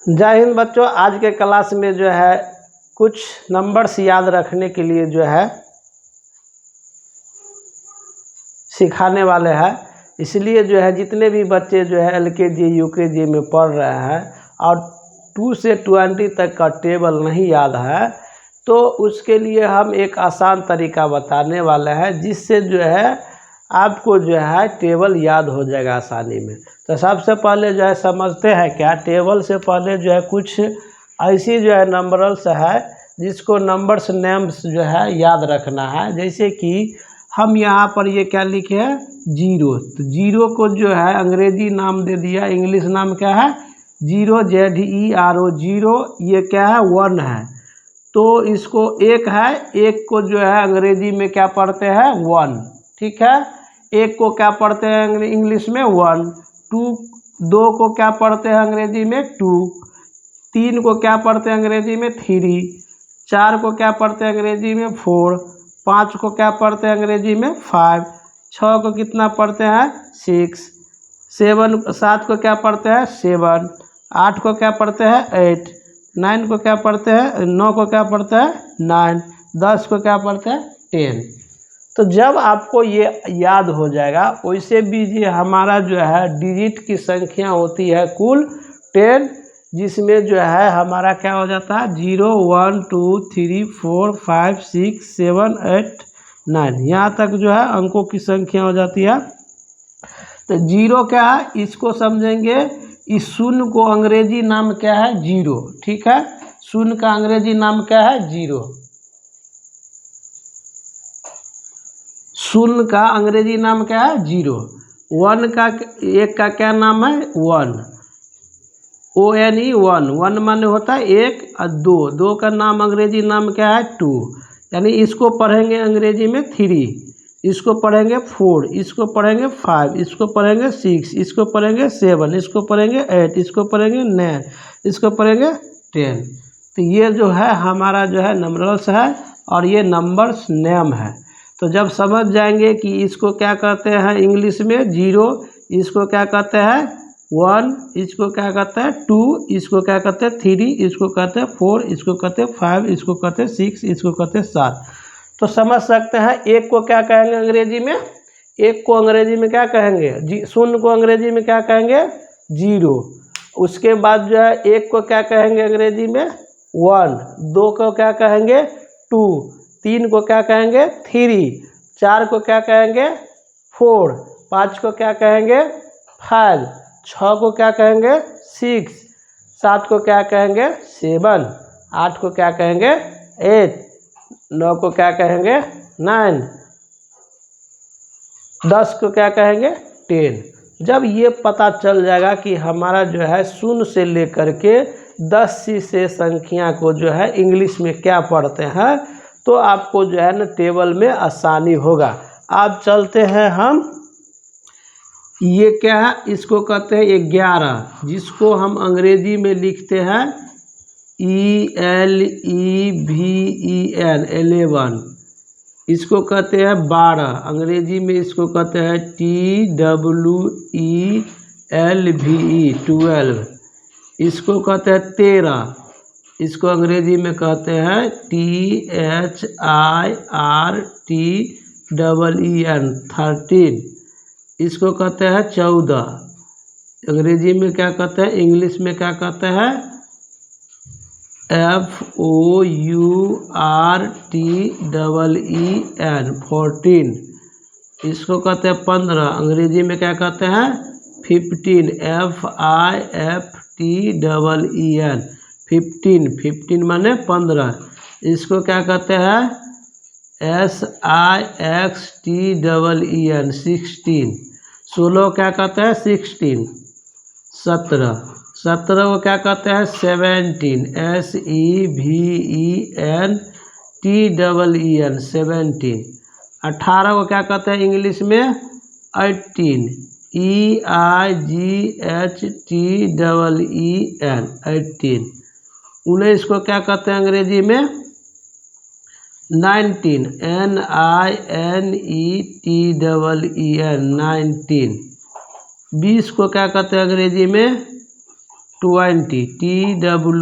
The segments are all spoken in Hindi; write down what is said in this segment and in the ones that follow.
जय हिंद बच्चों। आज के क्लास में जो है कुछ नंबर्स याद रखने के लिए जो है सिखाने वाले हैं। इसलिए जो है जितने भी बच्चे जो है LKG UKG में पढ़ रहे हैं और 2 से 20 तक का टेबल नहीं याद है, तो उसके लिए हम एक आसान तरीका बताने वाले हैं, जिससे जो है आपको जो है टेबल याद हो जाएगा आसानी में। तो सबसे पहले जो है समझते हैं क्या, टेबल से पहले जो है कुछ ऐसी जो है नंबर्स है जिसको नंबर्स नेम्स जो है याद रखना है। जैसे कि हम यहाँ पर ये क्या लिखे हैं, जीरो। तो जीरो को जो है अंग्रेजी नाम दे दिया, इंग्लिश नाम क्या है, जीरो, ZERO, जीरो। ये क्या है, 1 है। तो इसको एक है, एक को जो है अंग्रेजी में क्या पढ़ते हैं, 1। ठीक है, एक को क्या पढ़ते हैं इंग्लिश में, 1। 2, 2 को क्या पढ़ते हैं अंग्रेजी में, 2। 3 को क्या पढ़ते हैं अंग्रेजी में, 3। 4 को क्या पढ़ते हैं अंग्रेजी में, 4। 5 को क्या पढ़ते हैं अंग्रेजी में, 5। 6 को कितना पढ़ते हैं, 6। 7 को क्या पढ़ते हैं, 7। 8 को क्या पढ़ते हैं, 8। 9 को क्या पढ़ते हैं, 9 को क्या पढ़ते हैं, 9। 10 को क्या पढ़ते हैं, 10। तो जब आपको ये याद हो जाएगा, वैसे भी ये हमारा जो है डिजिट की संख्या होती है कुल 10, जिसमें जो है हमारा क्या हो जाता है, 0, 1, 2, 3, 4, 5, 6, 7, 8, 9, यहाँ तक जो है अंकों की संख्या हो जाती है। तो जीरो क्या है, इसको समझेंगे। इस शून्य को अंग्रेजी नाम क्या है, जीरो। ठीक है, शून्य का अंग्रेजी नाम क्या है, जीरो। शून्य का अंग्रेजी नाम क्या है, जीरो। 1 का, एक का क्या नाम है, 1, ONE, 1। 1 माने होता है एक, और 2, 2 का नाम अंग्रेजी नाम क्या है, 2। यानी इसको पढ़ेंगे अंग्रेजी में 3, इसको पढ़ेंगे 4, इसको पढ़ेंगे 5, इसको पढ़ेंगे 6, इसको पढ़ेंगे 7, इसको पढ़ेंगे 8, इसको पढ़ेंगे 9, इसको पढ़ेंगे 10। तो ये जो है हमारा जो है नंबर्स है, और ये नंबर्स नेम है। तो जब समझ जाएंगे कि इसको क्या कहते हैं इंग्लिश में, जीरो, इसको क्या कहते हैं 1, इसको क्या कहते हैं 2, इसको क्या कहते हैं 3, इसको कहते हैं 4, इसको कहते हैं 5, इसको कहते हैं 6, इसको कहते हैं 7। तो समझ सकते हैं एक को क्या कहेंगे अंग्रेजी में, एक को अंग्रेजी में क्या कहेंगे, शून्य को अंग्रेजी में क्या कहेंगे, जीरो। उसके बाद जो है एक को क्या कहेंगे अंग्रेजी में, 1। 2 को क्या कहेंगे, 2। 3 को क्या कहेंगे, 3। 4 को क्या कहेंगे, 4। 5 को क्या कहेंगे, 5। 6 को क्या कहेंगे, 6। 7 को क्या कहेंगे, 7। 8 को क्या कहेंगे, 8। 9 को क्या कहेंगे, 9। 10 को क्या कहेंगे, 10। जब ये पता चल जाएगा कि हमारा जो है शून्य से लेकर के 10 से संख्या को जो है इंग्लिश में क्या पढ़ते हैं, तो आपको जो है ना टेबल में आसानी होगा। अब चलते हैं हम, ये क्या है, इसको कहते हैं 11, जिसको हम अंग्रेजी में लिखते हैं ELEVEN, 11। इसको कहते हैं 12, अंग्रेजी में इसको कहते हैं TWELVE, 12। इसको कहते हैं 13, इसको अंग्रेजी में कहते हैं THIRTEN, 13। इसको कहते हैं 14, अंग्रेजी में क्या कहते हैं, इंग्लिश में क्या कहते हैं, FOURTEEN, 14। इसको कहते हैं 15, अंग्रेजी में क्या कहते हैं, 15, FIFTEEN, 15। 15 माने 15। इसको क्या कहते हैं, SIXTEEN, 16। 16 क्या कहते हैं, 16। 17, 17 को क्या कहते हैं, 17, SEVENTEEN, 17। 18 को क्या कहते हैं इंग्लिश में, 18, EIGHTEEN, 18। 19 को क्या कहते हैं अंग्रेजी में, 19, NINETEEN, 19। 20 को क्या कहते हैं अंग्रेजी में, 20, TWENTY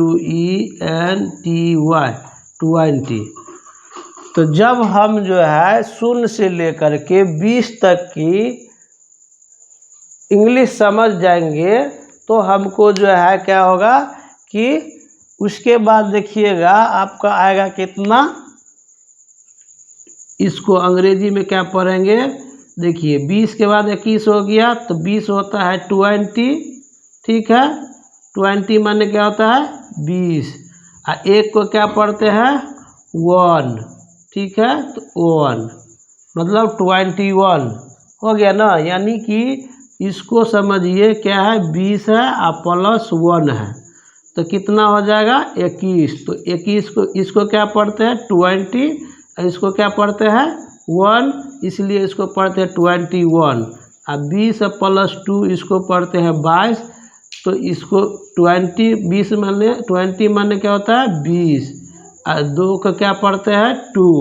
20। तो जब हम जो है 0 से लेकर के 20 तक की इंग्लिश समझ जाएंगे तो हमको जो है क्या होगा कि उसके बाद देखिएगा आपका आएगा कितना। इसको अंग्रेजी में क्या पढ़ेंगे, देखिए 20 के बाद 21 हो गया तो 20 होता है 20, ठीक है। 20 माने क्या होता है 20, और एक को क्या पढ़ते हैं 1, ठीक है। तो 1 मतलब 21 हो गया ना। यानी कि इसको समझिए क्या है 20 है और प्लस 1 है तो कितना हो जाएगा 21। तो 21 को इसको क्या पढ़ते हैं 20 और इसको क्या पढ़ते हैं 1, इसलिए इसको पढ़ते हैं 21। और 20 प्लस 2 इसको पढ़ते हैं 22। तो इसको 20 माने 20 माने क्या होता है 20 और 2 को क्या पढ़ते हैं 2।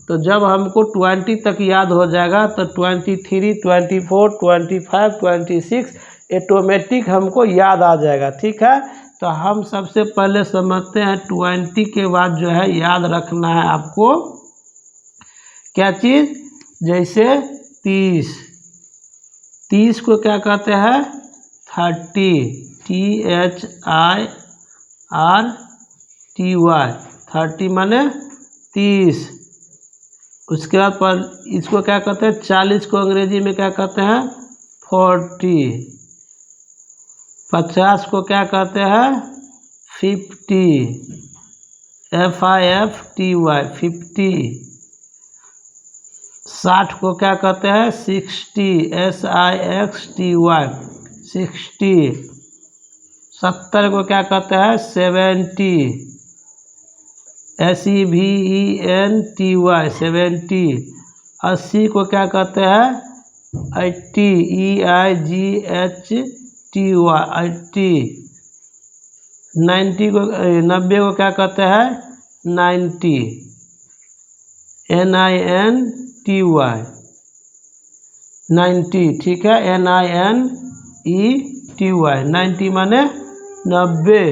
तो जब हमको 20 तक याद हो जाएगा तो 23, 24, 25, 26 ऑटोमेटिक हमको याद आ जाएगा, ठीक है। तो हम सबसे पहले समझते हैं 20 के बाद जो है याद रखना है आपको क्या चीज़, जैसे 30 को क्या कहते हैं 30, THIRTY 30 माने 30। उसके बाद पर इसको क्या कहते हैं 40 को अंग्रेजी में क्या कहते हैं 40। 50 को क्या कहते हैं 50, FIFTY 50। 60 को क्या कहते हैं 60, SIXTY 60। 70 को क्या कहते हैं 70, SEVENTY 70। 80 को क्या कहते हैं 80, EIGHTY 80। 90 को क्या कहते हैं 90, NINTY 90, ठीक है, NINETY 90 माने 90।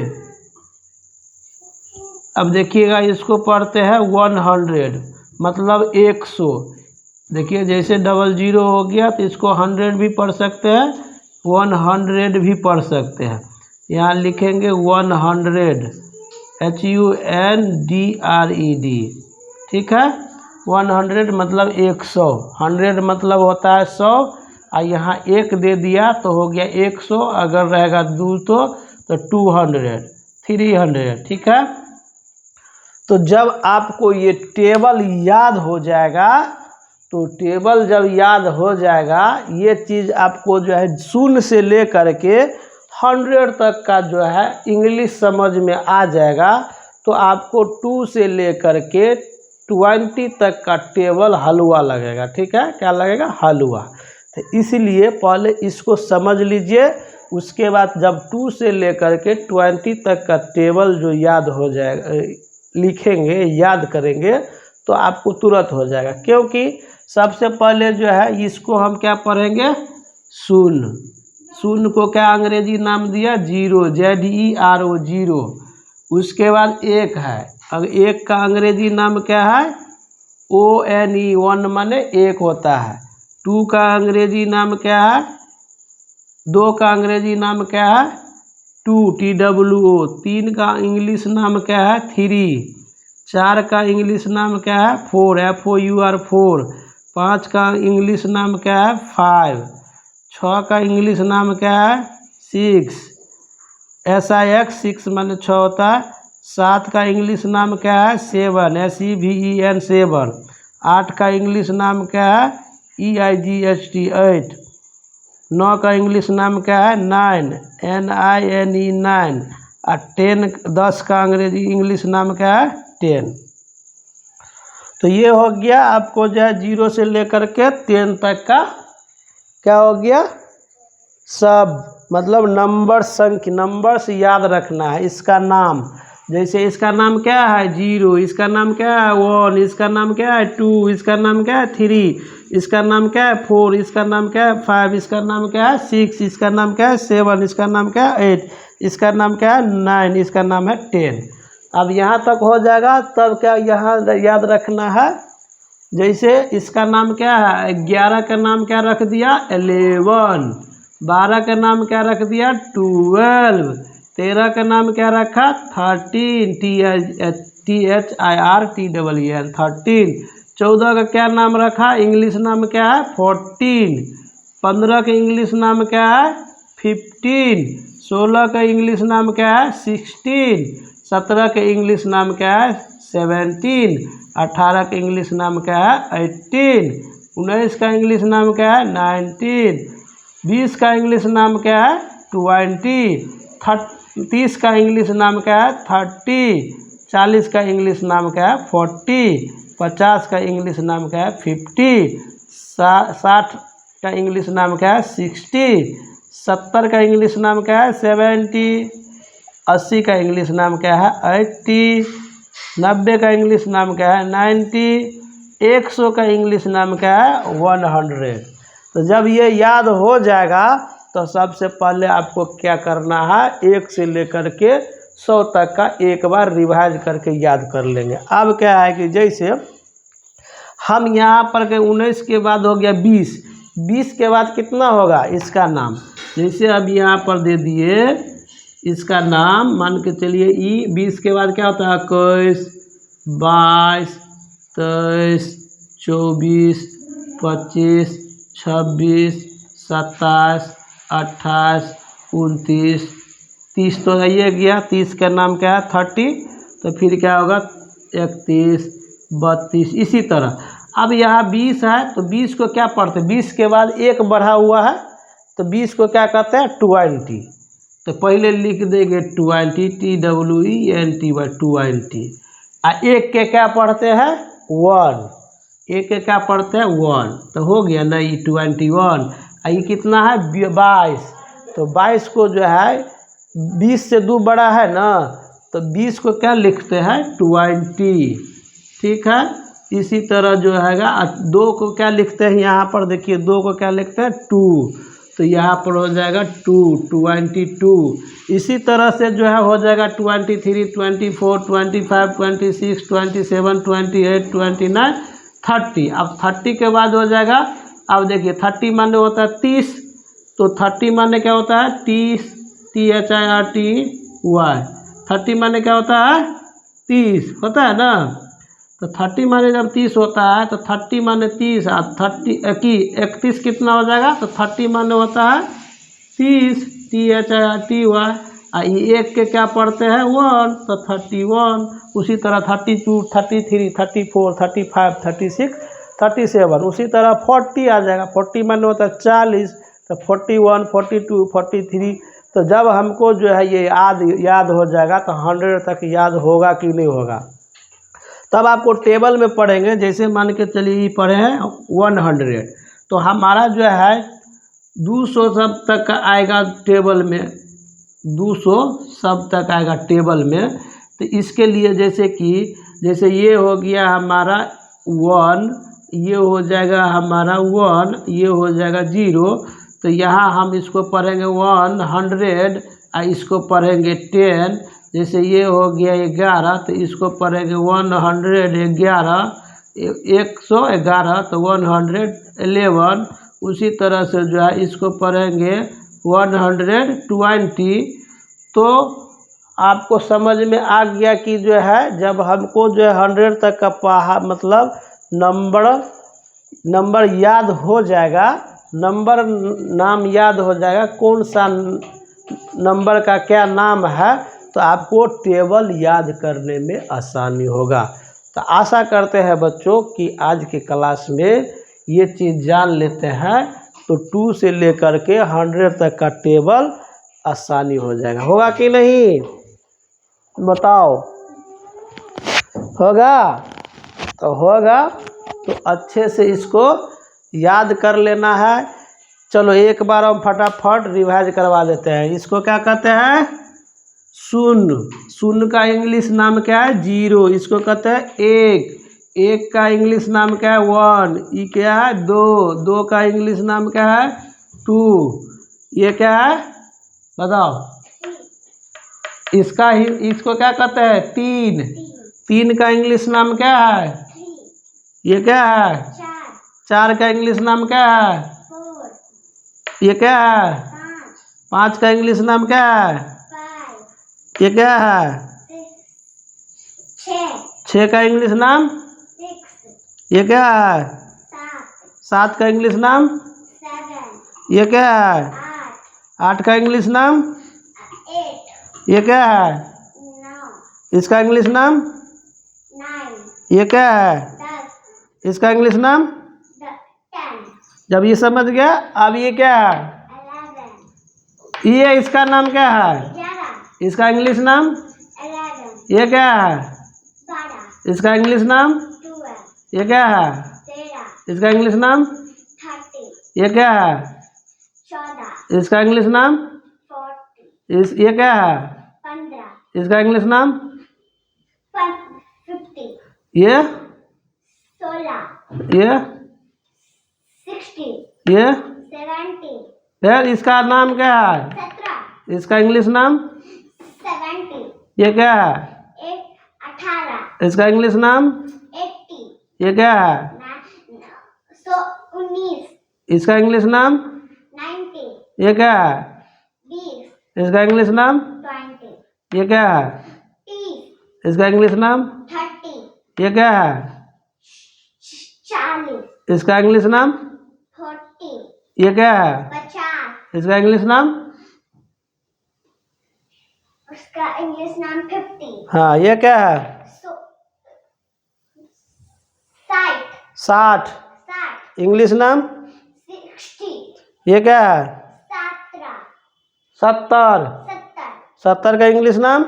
अब देखिएगा इसको पढ़ते हैं 100 मतलब 100। देखिए जैसे 00 हो गया तो इसको 100 भी पढ़ सकते हैं, 100 भी पढ़ सकते हैं। यहाँ लिखेंगे 100, HUNDRED, ठीक है। 100 मतलब 100, 100 मतलब होता है 100 और यहाँ 1 दे दिया तो हो गया 100। अगर रहेगा 2 तो 200, 300, ठीक है। तो जब आपको ये टेबल याद हो जाएगा तो टेबल जब याद हो जाएगा ये चीज़ आपको जो है 0 से ले करके 100 तक का जो है इंग्लिश समझ में आ जाएगा। तो आपको 2 से ले करके 20 तक का टेबल हलवा लगेगा, ठीक है। क्या लगेगा हलवा। तो इसलिए पहले इसको समझ लीजिए, उसके बाद जब 2 से ले करके 20 तक का टेबल जो याद हो जाएगा लिखेंगे याद करेंगे तो आपको तुरंत हो जाएगा। क्योंकि सबसे पहले जो है इसको हम क्या पढ़ेंगे 0। 0 को क्या अंग्रेजी नाम दिया 0, ZERO 0। उसके बाद 1 है, अब 1 का अंग्रेजी नाम क्या है ONE 1 माने 1 होता है। 2 का अंग्रेजी नाम क्या है, 2 का अंग्रेजी नाम क्या है 2, TWO। 3 का इंग्लिश नाम क्या है 3। 4 का इंग्लिश नाम क्या है 4, FOUR 4। 5 का इंग्लिश नाम क्या है 5। 6 का इंग्लिश नाम क्या है 6, SIX 6 माने 6 होता है। 7 का इंग्लिश नाम क्या है 7, SEVEN 7। 8 का इंग्लिश नाम क्या है EIGHT 8। 9 का इंग्लिश नाम क्या है 9, NINE 9। और 10 का अंग्रेजी इंग्लिश नाम क्या है 10। तो ये हो गया आपको जो है 0 से लेकर के 10 तक का क्या हो गया सब, मतलब नंबर संख्या नंबर्स याद रखना है। इसका नाम जैसे इसका नाम क्या है 0, इसका नाम क्या है 1, इसका नाम क्या है 2, इसका नाम क्या है 3। इसका नाम क्या है 4, इसका नाम क्या है 5, इसका नाम क्या है 6, इसका नाम क्या है 7, इसका नाम क्या है 8, इसका नाम क्या है 9, इसका नाम है 10। अब यहाँ तक हो जाएगा। तब क्या यहाँ याद रखना है, जैसे इसका नाम क्या है 11 का नाम क्या रख दिया 11, 12 का नाम क्या रख दिया 12, 13 का नाम क्या रखा 13, THIRTEEN 13, 14 का क्या नाम रखा इंग्लिश नाम क्या है 14, 15 का इंग्लिश नाम क्या है 15, 16 का इंग्लिश नाम क्या है 16, 17 का इंग्लिश नाम क्या है 17, 18 का इंग्लिश नाम क्या है 18, 19 का इंग्लिश नाम क्या है 19, 20 का इंग्लिश नाम क्या है 20, 30 का इंग्लिश नाम क्या है 30, 40 का इंग्लिश नाम क्या है 40, 50 का इंग्लिश नाम क्या है 50, 60 का इंग्लिश नाम क्या है 60, 70 का इंग्लिश नाम क्या है 70, 80 का इंग्लिश नाम क्या है 80, 90 का इंग्लिश नाम क्या है 90, 100 का इंग्लिश नाम क्या है 100। तो जब ये याद हो जाएगा तो सबसे पहले आपको क्या करना है 1 से लेकर के 100 तक का एक बार रिवाइज करके याद कर लेंगे। अब क्या है कि जैसे हम यहाँ पर के 19 के बाद हो गया 20, 20 के बाद कितना होगा इसका नाम, जैसे अब यहाँ पर दे दिए इसका नाम मान के चलिए 20 के बाद क्या होता है 21, 22, 23, 24, 25, 26, 27, 28, 29, 30 तो ये गया। 30 का नाम क्या है 30, तो फिर क्या होगा 31, 32, इसी तरह। अब यहाँ 20 है तो 20 को क्या पढ़ते हैं 20 के बाद एक बढ़ा हुआ है तो 20 को क्या कहते हैं 20। तो पहले लिख देंगे 20 TWENTY 20। एक के क्या पढ़ते हैं 1, एक के क्या पढ़ते हैं 1, तो हो गया ना ये 21। ये कितना है 22, तो 22 को जो है 20 से 2 बड़ा है ना, तो 20 को क्या लिखते हैं 20, ठीक है। इसी तरह जो हैगा 2 को क्या लिखते हैं यहाँ पर देखिए 2 को क्या लिखते हैं 2, तो यहाँ पर हो जाएगा 22। इसी तरह से जो है हो जाएगा 23, 24, 25, 26, 27, 28, 29, 30। अब 30 के बाद हो जाएगा, अब देखिए 30 माने होता है 30, तो 30 माने क्या होता है 30, THIRTY। 30 माने क्या होता है 30 होता है ना, तो 30 माने जब 30 होता है तो 30 माने 30 और 31 कितना हो जाएगा, तो 30 माने होता है 30, THIRTY। ये एक के क्या पढ़ते हैं 1, तो 31। उसी तरह 32, 33, 34, 35, 36, 37। उसी तरह 40 आ जाएगा, 40 माने होता है 40, तो 41, 42, 43। तो जब हमको जो है ये याद हो जाएगा तो 100 तक याद होगा कि नहीं होगा, तब आपको टेबल में पढ़ेंगे। जैसे मान के चलिए पढ़े हैं 100, तो हमारा जो है 200 सब तक आएगा टेबल में, 200 सब तक आएगा टेबल में। तो इसके लिए जैसे ये हो गया हमारा 1, ये हो जाएगा हमारा 1, ये हो जाएगा 0, तो यहाँ हम इसको पढ़ेंगे 100 और इसको पढ़ेंगे 10। जैसे ये हो गया 11, तो इसको पढ़ेंगे 111, 111, तो 111। उसी तरह से जो है इसको पढ़ेंगे 120। तो आपको समझ में आ गया कि जो है जब हमको जो है 100 तक का मतलब नंबर याद हो जाएगा, नंबर नाम याद हो जाएगा, कौन सा नंबर का क्या नाम है, तो आपको टेबल याद करने में आसानी होगा। तो आशा करते हैं बच्चों कि आज के क्लास में ये चीज़ जान लेते हैं तो 2 से लेकर के 100 तक का टेबल आसानी हो जाएगा। होगा कि नहीं बताओ, होगा? तो होगा तो अच्छे से इसको याद कर लेना है। चलो एक बार हम फटाफट रिवाइज करवा देते हैं। इसको क्या कहते हैं शून्य, शून्य का इंग्लिश नाम क्या है 0, इसको कहते हैं 1, एक का इंग्लिश नाम क्या है? वन। ये क्या है? दो। दो का इंग्लिश नाम क्या है? टू। ये क्या है बताओ? इसका ही इसको क्या कहते हैं? तीन। तीन का इंग्लिश नाम क्या है? ये क्या है? चार का इंग्लिश नाम क्या है? ये क्या है? पाँच का इंग्लिश नाम क्या है? ये क्या है? छः का इंग्लिश नाम? ये क्या है? सात का इंग्लिश नाम? ये क्या है? आठ का इंग्लिश नाम? ये क्या है? इसका इंग्लिश नाम? ये क्या है? इसका इंग्लिश नाम? जब ये समझ गया, अब ये क्या है? ये इसका नाम क्या है? इसका इंग्लिश नाम? ये क्या है? इसका इंग्लिश नाम? ये क्या है? इसका इंग्लिश नाम? ये क्या है? इसका इंग्लिश नाम? ये क्या है? इसका इंग्लिश नाम? ये ये फिर इसका नाम क्या है? इसका इंग्लिश नाम? ये क्या है? इसका इंग्लिश नाम? ये क्या है? इसका इंग्लिश नाम? ये क्या है? इसका इंग्लिश नाम? ये क्या है? इसका इंग्लिश नाम? ये क्या है? इसका इंग्लिश नाम? ये क्या है? इसका इंग्लिश नाम? उसका इंग्लिश नाम 50। हाँ, ये क्या है? 60। इंग्लिश नाम? 60। ये क्या है? 70। 70 का इंग्लिश नाम?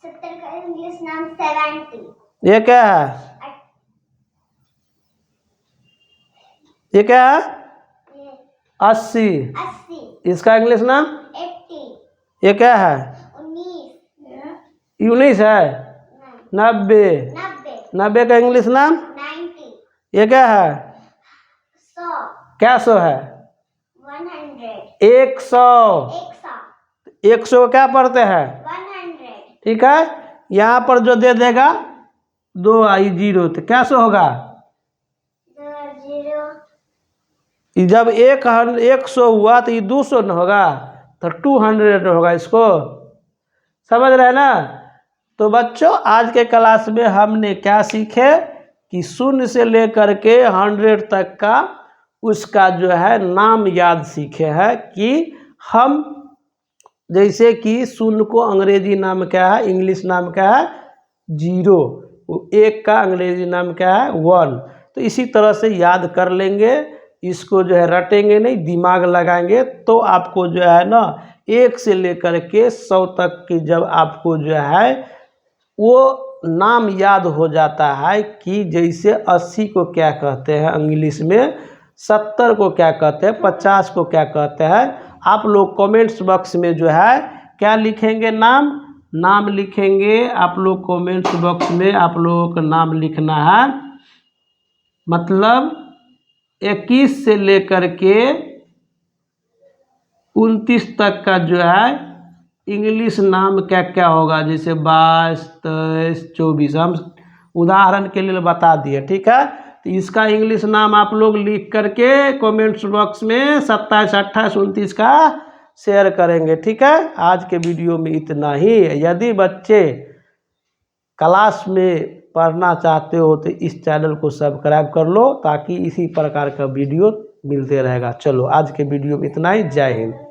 70 का इंग्लिश नाम 70। ये क्या है? ये क्या है? 80। इसका इंग्लिश नाम? 80। ये क्या है? 19 है? 90। 90 का इंग्लिश नाम? 90। ये क्या है? 100। क्या 100 है? 100। 100। 100 क्या पढ़ते हैं? 100। ठीक है, यहाँ पर जो दे देगा 2 आई 0 तो क्या 100 होगा? 0। जब 100 हुआ तो ये 200 न होगा, तो 200 होगा। इसको समझ रहे हैं ना? तो बच्चों, आज के क्लास में हमने क्या सीखे कि 0 से लेकर के 100 तक का उसका जो है नाम याद सीखे हैं। कि हम जैसे कि 0 को अंग्रेजी नाम क्या है? इंग्लिश नाम क्या है? 0। 1 का अंग्रेजी नाम क्या है? 1। तो इसी तरह से याद कर लेंगे। इसको जो है रटेंगे नहीं, दिमाग लगाएंगे तो आपको जो है ना 1 से लेकर के 100 तक की जब आपको जो है वो नाम याद हो जाता है। कि जैसे 80 को क्या कहते हैं इंग्लिश में, 70 को क्या कहते हैं, 50 को क्या कहते हैं। आप लोग कमेंट्स बॉक्स में जो है क्या लिखेंगे? नाम लिखेंगे। आप लोग कमेंट्स बॉक्स में आप लोगों का नाम लिखना है। मतलब 21 से लेकर के 29 तक का जो है इंग्लिश नाम क्या क्या होगा। जैसे 22, 23, 24 हम उदाहरण के लिए बता दिए। ठीक है, तो इसका इंग्लिश नाम आप लोग लिख करके कमेंट्स बॉक्स में 27, 28, 29 का शेयर करेंगे। ठीक है, आज के वीडियो में इतना ही। यदि बच्चे क्लास में पढ़ना चाहते हो तो इस चैनल को सब्सक्राइब कर लो, ताकि इसी प्रकार का वीडियो मिलते रहेगा। चलो, आज के वीडियो में इतना ही। जय हिंद।